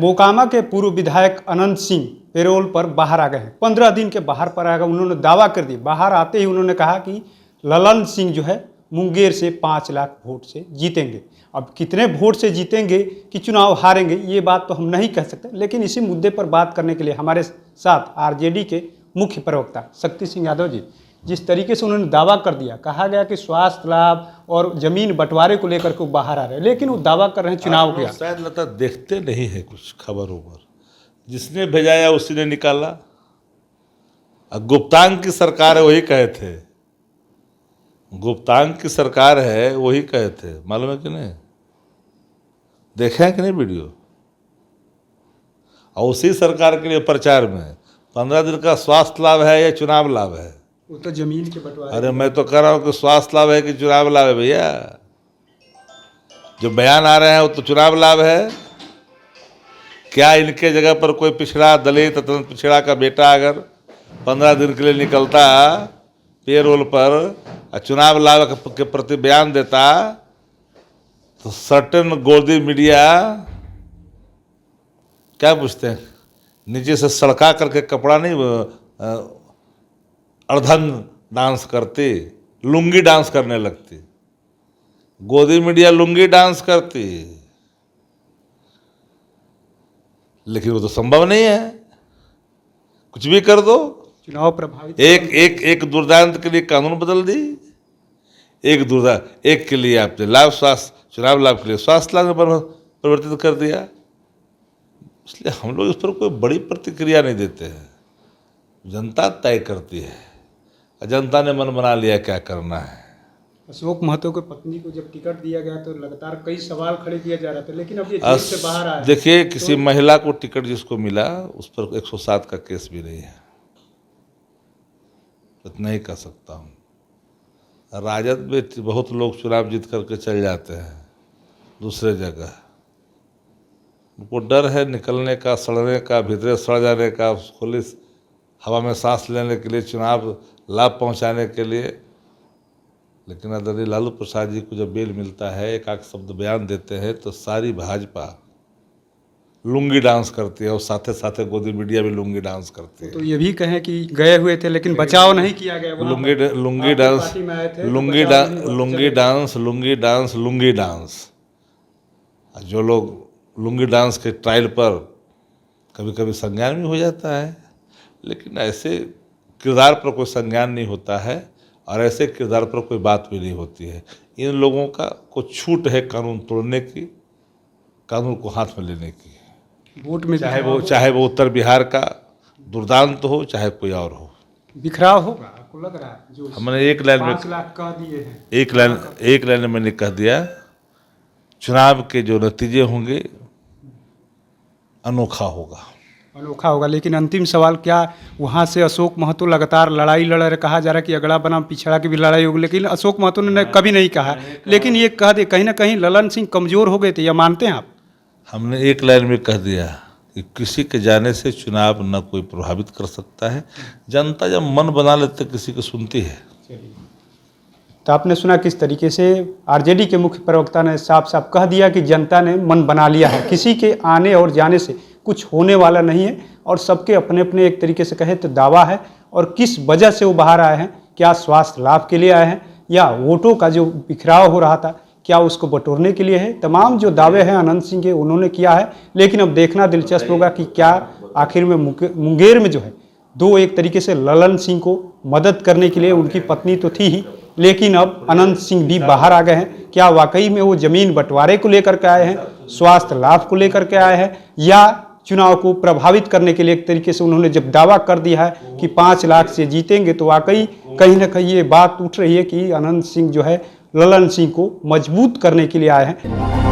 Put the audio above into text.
मोकामा के पूर्व विधायक अनंत सिंह पेरोल पर बाहर आ गए हैं। 15 दिन के बाहर पर आ गए। उन्होंने दावा कर दिया। बाहर आते ही उन्होंने कहा कि ललन सिंह जो है मुंगेर से 5 लाख वोट से जीतेंगे। अब कितने वोट से जीतेंगे कि चुनाव हारेंगे ये बात तो हम नहीं कह सकते, लेकिन इसी मुद्दे पर बात करने के लिए हमारे साथ आरजेडी के मुख्य प्रवक्ता शक्ति सिंह यादव जी, जिस तरीके से उन्होंने दावा कर दिया, कहा गया कि स्वास्थ्य लाभ और जमीन बंटवारे को लेकर के बाहर आ रहे हैं, लेकिन वो दावा कर रहे हैं चुनाव के। शायद लगता देखते नहीं है कुछ खबर उबर, जिसने भेजाया उसी ने निकाला। गुप्तांग की सरकार है वही कहे थे, गुप्तांग की सरकार है वही कहे थे, मालूम है कि नहीं? देखे हैं कि नहीं वीडियो? और उसी सरकार के लिए प्रचार में 15 दिन का स्वास्थ्य लाभ है या चुनाव लाभ है? वो तो जमीन के बंटवारे। अरे मैं तो कह रहा हूँ कि स्वास्थ्य लाभ है कि चुनाव लाभ है भैया। जो बयान आ रहे हैं वो तो चुनाव लाभ है। क्या इनके जगह पर कोई पिछड़ा दलित पिछड़ा का बेटा अगर 15 दिन के लिए निकलता पेरोल पर और चुनाव लाभ के प्रति बयान देता तो सर्टेन गोदी मीडिया क्या पूछते हैं, नीचे से सड़का करके कपड़ा नहीं अर्धन डांस करती, लुंगी डांस करने लगती। गोदी मीडिया लुंगी डांस करती, लेकिन वो तो संभव नहीं है। कुछ भी कर दो, चुनाव प्रभावित। एक दुर्दांत के लिए कानून बदल दी, एक के लिए आपने लाभ स्वास्थ्य चुनाव लाभ के लिए स्वास्थ्य लाभ में परिवर्तित कर दिया। इसलिए हम लोग इस पर कोई बड़ी प्रतिक्रिया नहीं देते हैं। जनता तय करती है, जनता ने मन बना लिया क्या करना है। अशोक महतो की पत्नी को जब टिकट दिया गया तो लगातार कई सवाल खड़े किए जा रहे थे, लेकिन अब ये जेल से बाहर आया। देखिए, किसी महिला को टिकट जिसको मिला उस पर 107 का केस भी नहीं है, इतना ही कह सकता हूँ। राजद में बहुत लोग चुनाव जीत करके चल जाते हैं दूसरे जगह, उनको डर है निकलने का, सड़ने का, भीतरे सड़ जाने का, खुली हवा में सांस लेने के लिए, चुनाव लाभ पहुंचाने के लिए। लेकिन आदरणीय लालू प्रसाद जी को जब बेल मिलता है, एक आध शब्द बयान देते हैं तो सारी भाजपा लुंगी डांस करती है और साथे साथे गोदी मीडिया भी लुंगी डांस करती है। तो ये भी कहें कि गए हुए थे लेकिन बचाव नहीं किया गया। लुंगी डांस। जो लोग लुंगी डांस के ट्रायल पर कभी कभी संज्ञान भी हो जाता है, लेकिन ऐसे किरदार पर कोई संज्ञान नहीं होता है और ऐसे किरदार पर कोई बात भी नहीं होती है। इन लोगों का को छूट है कानून तोड़ने की, कानून को हाथ में लेने की। वोट में चाहे वो उत्तर बिहार का दुर्दांत हो, चाहे कोई और हो, बिखराव होगा। आपको लग रहा है जो हमने एक लाइन में 5 लाख कह दिए हैं, एक लाइन में मैंने कह दिया, चुनाव के जो नतीजे होंगे अनोखा होगा। लेकिन अंतिम सवाल, क्या वहाँ से अशोक महतो लगातार लड़ाई लड़ रहे, कहा जा रहा है कि अगला बनाम पिछड़ा की भी लड़ाई होगी, लेकिन अशोक महतो ने कभी नहीं कहा, लेकिन ये कह दे कहीं ना कहीं ललन सिंह कमजोर हो गए थे, या मानते हैं आप? हमने एक लाइन में कह दिया कि किसी के जाने से चुनाव न कोई प्रभावित कर सकता है। जनता जब मन बना लेते किसी को सुनती है। तो आपने सुना किस तरीके से आरजेडी के मुख्य प्रवक्ता ने साफ साफ कह दिया कि जनता ने मन बना लिया है, किसी के आने और जाने से कुछ होने वाला नहीं है और सबके अपने अपने एक तरीके से कहे तो दावा है। और किस वजह से वो बाहर आए हैं, क्या स्वास्थ्य लाभ के लिए आए हैं या वोटों का जो बिखराव हो रहा था क्या उसको बटोरने के लिए है, तमाम जो दावे हैं अनंत सिंह के उन्होंने किया है। लेकिन अब देखना दिलचस्प होगा कि क्या आखिर में मुंगेर में जो है दो एक तरीके से ललन सिंह को मदद करने के लिए, उनकी पत्नी तो थी ही, लेकिन अब अनंत सिंह भी बाहर आ गए हैं। क्या वाकई में वो जमीन बंटवारे को लेकर के आए हैं, स्वास्थ्य लाभ को लेकर के आए हैं, या चुनाव को प्रभावित करने के लिए? एक तरीके से उन्होंने जब दावा कर दिया है कि 5 लाख से जीतेंगे तो वाकई कहीं ना कहीं ये बात उठ रही है कि अनंत सिंह जो है ललन सिंह को मजबूत करने के लिए आए हैं।